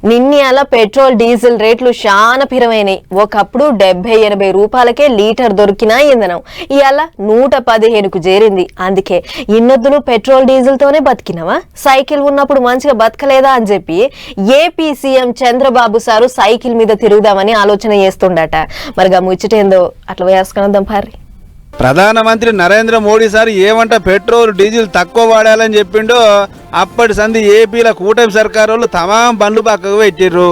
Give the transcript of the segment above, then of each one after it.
నిన్నయాల petrol diesel రేట్లు చాలా పిరమైనాయి. ఒకప్పుడు 70-80 రూపాయలకే లీటర్ దొరికినా ఇంధనం ఇవాళ 115కు చేరింది. అందుకే ఇన్నొద్దులు పెట్రోల్ డీజిల్ తోనే బతికినవా, సైకిల్ ఉన్నప్పుడు మంచిగా బతకలేదా అని చెప్పి AP CM Chandrababu sir cycle మీద తిరుగుదామని ఆలోచన చేస్తుండట. మరిగా ముచ్చటేందో అట్లా వేసుకున్నాం పారి. ప్రధానమంత్రి నరేంద్ర మోడీ సార్ ఏమంట పెట్రోల్ డీజిల్ తక్కువ వాడాలని చెప్పిండో అప్పటి సంధి ఏపీల కూటమి సర్కారు వాళ్ళు తమాం బండ్లు పక్కకు పెట్టిర్రు.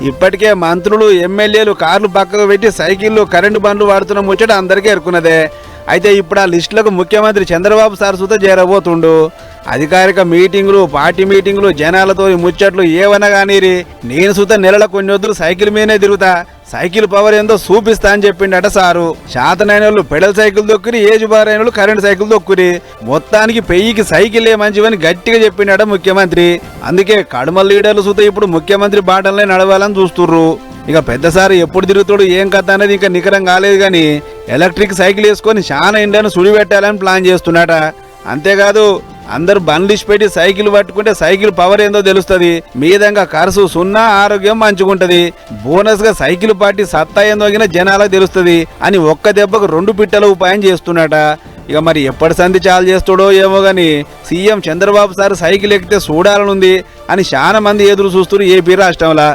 ఇప్పటికే మంత్రులు ఎమ్మెల్యేలు కార్లు పక్కకు పెట్టి సైకిళ్ళు కరెంటు బండ్లు వాడుతున్న ముచ్చట అందరికీ ఎరుకున్నదే. అయితే ఇప్పుడు ఆ లిస్టులకు ముఖ్యమంత్రి చంద్రబాబు సార్ సుత చేరబోతుండు. అధికారిక మీటింగులు, పార్టీ మీటింగులు, జనాలతో ముచ్చట్లు ఏవన్నా కానీరి, నేను సుత నెలల కొన్ని వద్దులు సైకిల్ మీదనే తిరుగుతా, సైకిల్ పవర్ ఏందో చూపిస్తా అని చెప్పిండట సారు. శాతనైన వాళ్ళు పెడల్ సైకిల్ దొక్కురి, ఏజ్ బార్ అయిన వాళ్ళు కరెంట్ సైకిల్ దొక్కురి, మొత్తానికి పెయ్యికి సైకిలే మంచివని గట్టిగా చెప్పిండట ముఖ్యమంత్రి. అందుకే కడుమ లీడర్లు సుత ఇప్పుడు ముఖ్యమంత్రి బాటలనే నడవాలని చూస్తుర్రు. ఇక పెద్దసారి ఎప్పుడు తిరుగుతాడు ఏం కథ అనేది ఇంకా నికరం కాలేదు, కానీ ఎలక్ట్రిక్ సైకిల్ వేసుకొని చాలా ఇండియాను సుడి పెట్టాలని ప్లాన్ చేస్తున్నాట. అంతేకాదు అందరు బండ్లు పెట్టి సైకిల్ పట్టుకుంటే సైకిల్ పవర్ ఏందో తెలుస్తుంది, మీదంగా ఖర్చు సున్నా, ఆరోగ్యం మంచుకుంటది, బోనస్ గా సైకిల్ పార్టీ సత్తా ఏందో జనాలకు తెలుస్తుంది అని ఒక్క దెబ్బకు 2 పిట్టల ఉపాయం చేస్తున్నట. ఇక మరి ఎప్పటి సంధి చాలు చేస్తాడో ఏమో గాని సీఎం చంద్రబాబు సార్ సైకిల్ ఎక్కితే చూడాలనుంది అని చాలా మంది ఎదురు చూస్తున్నారు ఏపీ రాష్ట్రంలో.